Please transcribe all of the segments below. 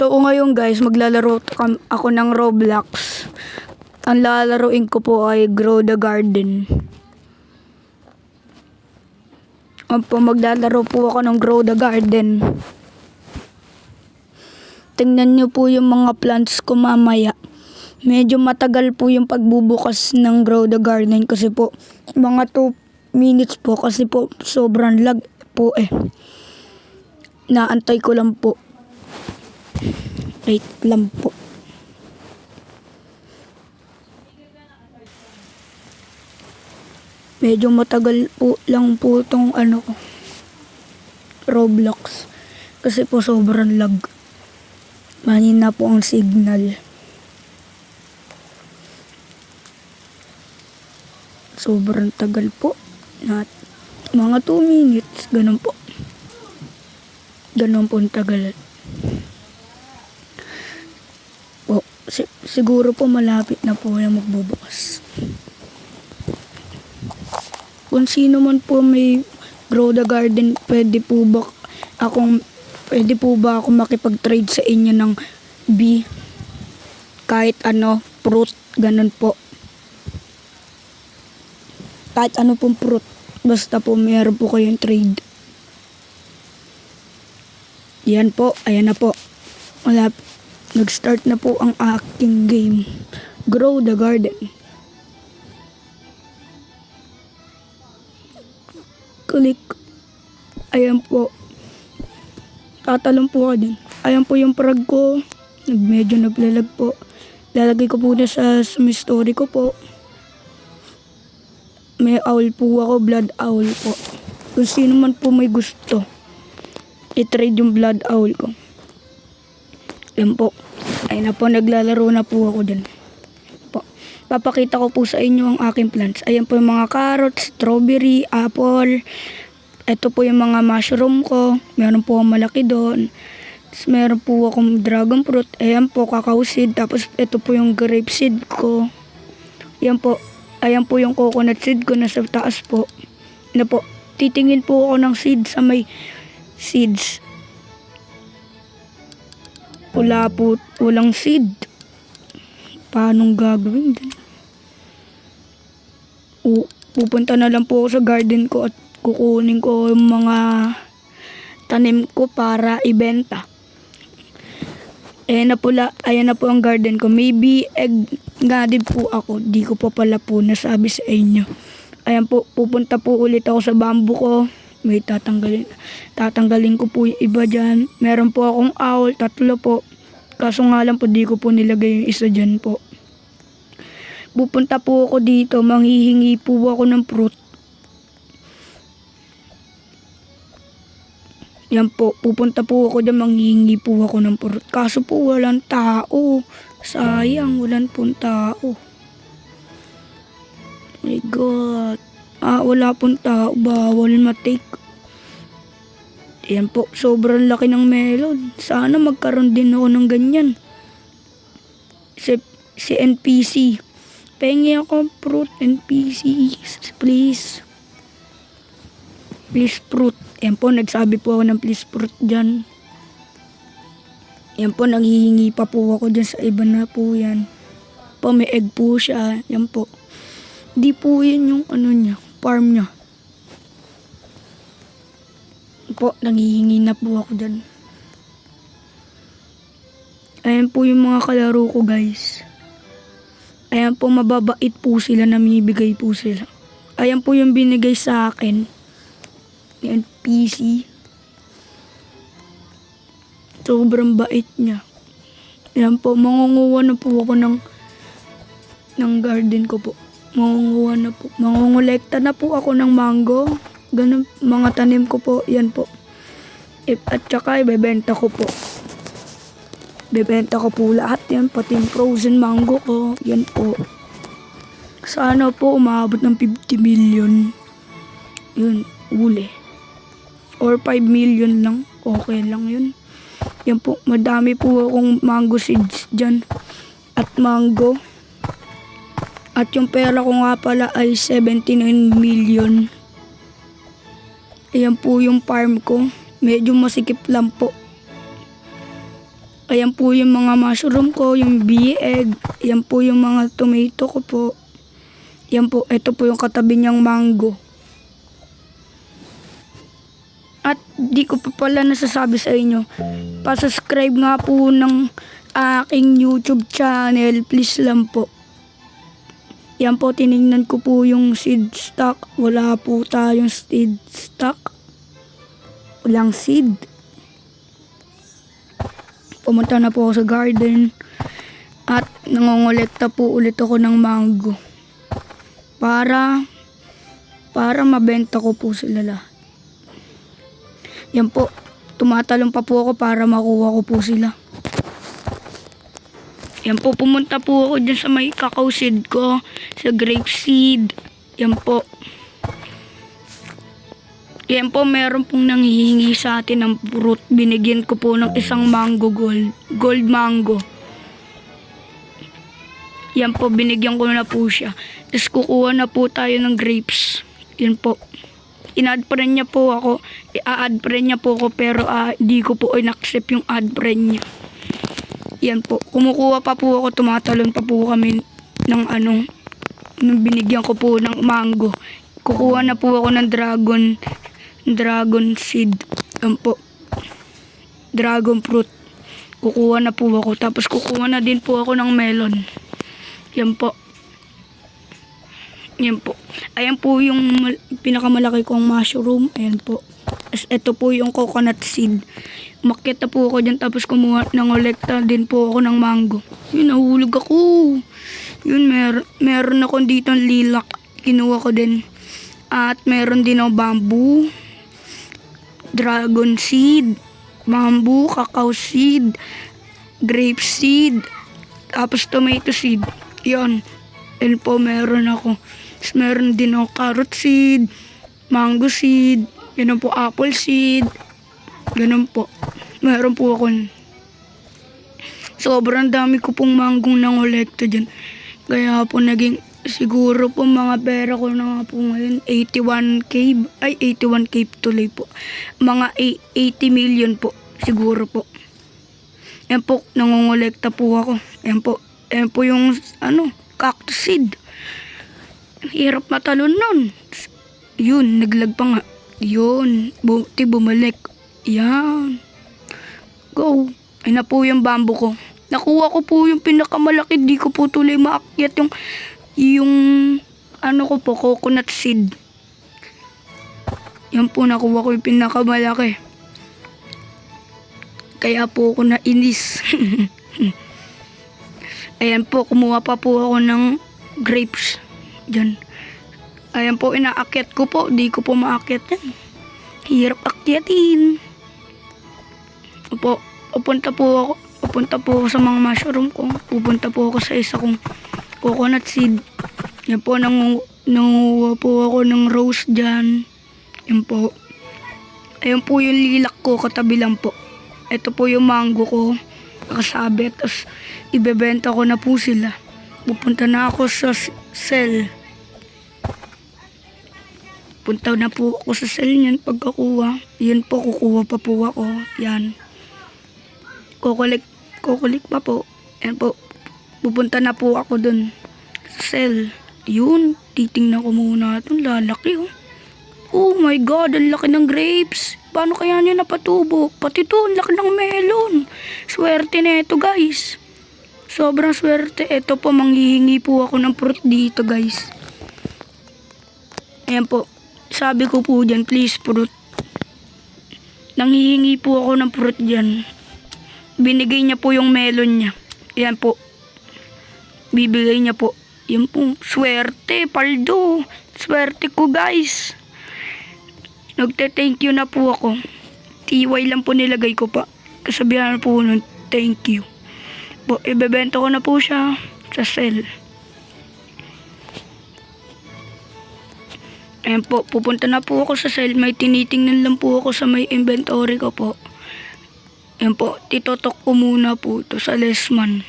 So ngayon guys, maglalaro ako ng Roblox. Ang lalaruin ko po ay Grow the Garden. Maglalaro po ako ng Grow the Garden. Tingnan nyo po yung mga plants ko mamaya. Medyo matagal po yung pagbubukas ng Grow the Garden kasi po mga 2 minutes po kasi po sobrang lag po eh. Naantay ko lang po. Wait lang po. Medyo matagal po lang po itong Roblox. Kasi po sobrang lag. Mahina po ang signal. Sobrang tagal po. Mga 2 minutes. Ganun po. Ganun po ang tagal. Siguro po malapit na po yung magbubukas. Kung sino man po may Grow the Garden, pwede po ba ako makipag-trade sa inyo ng bee? Kahit fruit, ganun po. Kahit ano pong fruit, basta po meron po kayong trade. Yan po, ayan na po. Nag-start na po ang aking game. Grow the Garden. Click. Ayan po. Tatalon po ako din. Ayan po yung frog ko. Medyo naglalag po. Lalagay ko po na sa story ko po. May owl po ako. Blood owl po. Kung sino man po may gusto, i-trade yung blood owl ko. Ayan po. Ayun na po, naglalaro na po ako dyan. Po. Papakita ko po sa inyo ang aking plants. Ayan po yung mga carrots, strawberry, apple. Ito po yung mga mushroom ko. Meron po akong malaki doon. Tapos meron po akong dragon fruit. Ayan po, cacao seed. Tapos ito po yung grape seed ko. Ayan po. Ayan po yung coconut seed ko nasa taas po. Ano po, titingin po ako ng seed sa may seeds. Wala po, walang seed. Paano gagawin din? Pupunta na lang po ako sa garden ko at kukunin ko yung mga tanim ko para ibenta. Ayan na po ang garden ko. Maybe egg nga din po ako. Di ko pa pala po nasabi sa inyo. Ayan po, pupunta po ulit ako sa bamboo ko. May tatanggalin ko po yung iba dyan. Meron po akong owl, 3 po. Kaso nga lang po di ko po nilagay yung isa dyan po. Pupunta po ako dito, manghihingi po ako ng fruit. Yan po, pupunta po ako dyan, manghihingi po ako ng fruit. Kaso po walang tao. Sayang, walang pong tao. My God. Wala pong tao, bawal matake. Yan po, sobrang laki ng melon. Sana magkaroon din ako ng ganyan. Si NPC. Pengi ako fruit, NPC. Please. Please fruit. Yan po, nagsabi po ako ng please fruit dyan. Yan po, nanghihingi pa po ako dyan sa iba na po yan. Po, may egg po siya. Yan po. Di po yan yung niya, farm niya. Po, nanghihingi na po ako dyan. Ayan po yung mga kalaro ko guys. Ayan po, mababait po sila, namibigay po sila. Ayan po yung binigay sa akin. Yan, PC. Sobrang bait niya. Ayan po, mangunguha na po ako ng garden ko po. Mangunguha na po. Mangungulekta na po ako ng mango. Ganun, mga tanim ko po, yan po. At saka, ibebenta ko po. Bebenta ko po lahat yan, pati yung frozen mango ko. Yan po. Sana po umabot ng 50 million. Yun, uli. Or 5 million lang. Okay lang yun. Yan po, madami po akong mango seeds dyan. At mango. At yung pera ko nga pala ay 79 million. Ayan po yung farm ko. Medyo masikip lang po. Ayan po yung mga mushroom ko, yung bee egg. Ayan po yung mga tomato ko po. Ayan po, ito po yung katabi niyang mango. At di ko pa pala nasasabi sa inyo, pa-subscribe nga po ng aking YouTube channel, please lang po. Yan po, tinignan ko po yung seed stock. Wala po tayong seed stock. Walang seed. Pumunta na po ako sa garden. At nangongolekta po ulit ako ng mango. Para mabenta ko po sila lahat. Yan po, tumatalon pa po ako para makuha ko po sila. Yan po, pumunta po ako dyan sa may cacao seed ko, sa grape seed. Yan po. Yan po, meron pong nanghihingi sa atin ng fruit. Binigyan ko po ng isang mango gold mango. Yan po, binigyan ko na po siya. Tapos kukuha na po tayo ng grapes. Yan po. In-add pa rin niya po ako. I-add pa rin niya po ako pero di ko po in-accept yung add friend niya. Yan po. Kumukuha pa po ako. Tumatalon pa po kami ng nung binigyan ko po ng mango. Kukuha na po ako ng dragon seed. Yan po. Dragon fruit. Kukuha na po ako. Tapos kukuha na din po ako ng melon. Yan po. Yan po. Ayan po yung pinakamalaki kong mushroom. Ayan po. Ito po yung coconut seed. Umakyat na po ako dyan tapos kumuha ng olekta din po ako ng mango. Yun, nahulog ako. Yun, meron ako dito ng lilac. Kinuha ko din. At meron din ako bamboo, dragon seed, bamboo, cacao seed, grape seed, tapos tomato seed. Yun. Yun po meron ako. Tapos meron din ako carrot seed, mango seed, yun po apple seed. Ganun po. Meron po ako. Sobrang dami ko pong manggong nangolekta dyan. Kaya po naging siguro po mga pera ko na nga po ngayon 81k. Ay 81k tuloy po. Mga 80 million po. Siguro po. Yan po. Nangongolekta po ako. Yan po. Yan po yung cactus seed. Hirap matalon nun. Yun. Naglag pa nga. Yun. Buti bumalik. Yan. Go. Ay na po yung bamboo ko. Nakuha ko po yung pinakamalaki. Di ko po tuloy maakyat yung ko po, coconut seed. Yan po, nakuha ko yung pinakamalaki. Kaya po ako nainis. Ayan po, kumuha pa po ako ng grapes. Diyan. Ayan po, inaakyat ko po. Di ko po maakyat yan. Hirap akyatin. Opo, pupunta po ako sa mga mushroom ko. Pupunta po ako sa isa kong coconut seed. Yan po, nanguha po ako ng rose dyan. Yan po. Ayan po yung lilac ko, katabi lang po. Ito po yung mango ko. Nakasabit. Tapos, ibebenta ko na po sila. Pupunta na ako sa cell. Punta na po ako sa cell niyan pagkakuha. Yun po, kukuha pa po ako. Yan. Kukulik pa po. Yan po. Pupunta na po ako dun sa cell. Yun. Titingnan ko muna itong lalaki oh. Oh my God, ang laki ng grapes. Paano kaya niya napatubo? Pati to, ang laki ng melon. Swerte na ito guys. Sobrang swerte. Ito po, manghihingi po ako ng fruit dito guys. Ayan po. Sabi ko po dyan, please fruit. Nanghihingi po ako ng fruit dyan. Binigay niya po yung melon niya. Ayan po. Bibigay niya po. Yan po. Swerte, paldo. Swerte ko guys. Nagte-thank you na po ako. TY lang po nilagay ko pa. Kasabihan po nun, thank you. Po, ibebenta ko na po siya sa cell. Ayan po, pupunta na po ako sa cell. May tinitingnan lang po ako sa may inventory ko po. Ayan po, titotok ko muna po ito sa Lesman.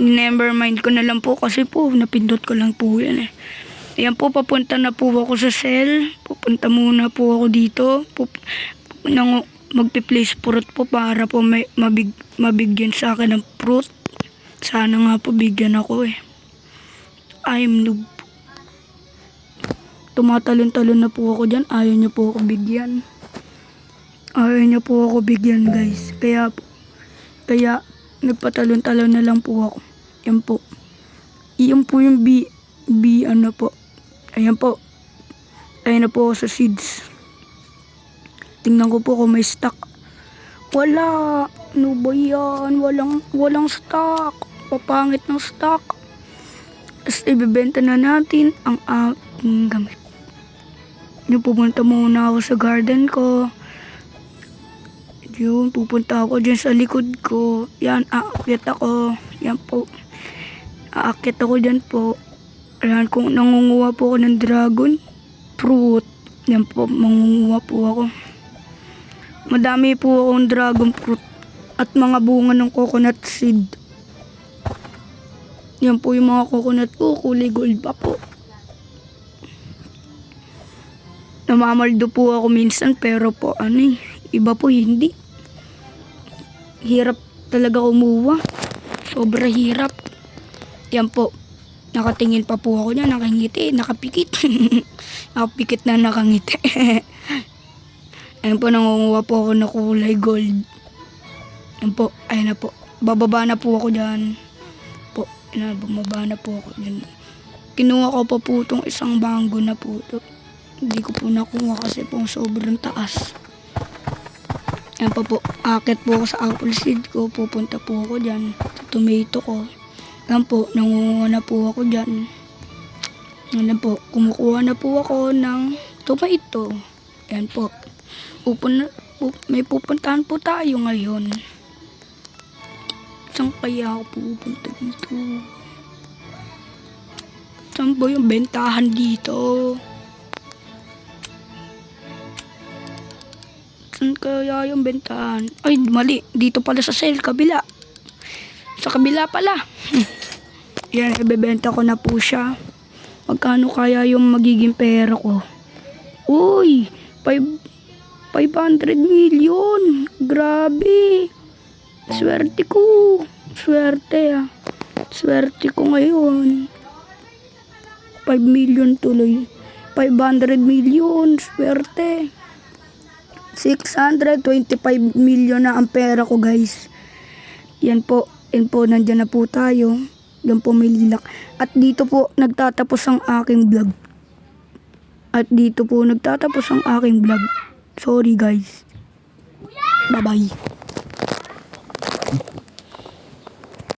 Never mind ko na lang po kasi po, napindot ko lang po yan eh. Ayan po, papunta na po ako sa cell. Pupunta muna po ako dito. magpi-place fruit po para po mabigyan sa akin ng fruit. Sana nga po bigyan ako eh. I'm noob. Tumatalon-talon na po ako dyan. Ayaw niya po ako bigyan. Ayaw niya po ako bigyan guys. Kaya nagpatalon-talon na lang po ako. Yan po. Iyan po yung ano po. Ayan po. Ayan na po ako sa seeds. Tingnan ko po kung may stock. Wala. Ano ba yan? Walang stock. Papangit ng stock. Tapos ibibenta na natin ang aking gamit. Yung pupunta muna ako sa garden ko. Yun, pupunta ako dyan sa likod ko. Yan, aakyat ako. Yan po. Aakyat ako dyan po. Ayan, kung nangunguha po ako ng dragon fruit. Yan po, mangunguha po ako. Madami po akong dragon fruit at mga bunga ng coconut seed. Yan po yung mga coconut ko, kulay gold pa po. Namamaldo po ako minsan pero po iba po hindi. Hirap talaga kumuha. Sobra hirap. Yan po. Nakatingin pa po ako niya, nakangiti, nakapikit. Nakapikit na nakangiti. Ayun po, nangunguha po ako ng kulay gold. Ayun po, ayun na po. Bababa na po ako dyan. Bumaba na po ako dyan. Kinuha ko pa po itong isang banggo na po ito. Hindi ko po nakuha kasi po sobrang taas. Ayan pa po, akit po ako sa apple seed ko. Pupunta po ako dyan sa tomato ko. Ayan po, nangunguha na po ako dyan. Ayan po, kumukuha na po ako ng tomato. Ayan po. May pupuntahan po tayo ngayon. Saan kaya ako pupunta dito? Saan ba yung bentahan dito? Saan kaya yung bentahan? Ay, mali. Dito pala sa sale, kabila. Sa kabila pala. Yan, ibebenta ko na po siya. Magkano kaya yung magiging pera ko? Uy, 500 million. Grabe. Swerte ko. Swerte Swerte ko ngayon. 5 million tuloy. 500 million. Swerte. 625 million na ang pera ko guys. Yan po. Yan po. Nandyan na po tayo. Yan po may lilak. At dito po nagtatapos ang aking vlog. Sorry guys. Bye bye.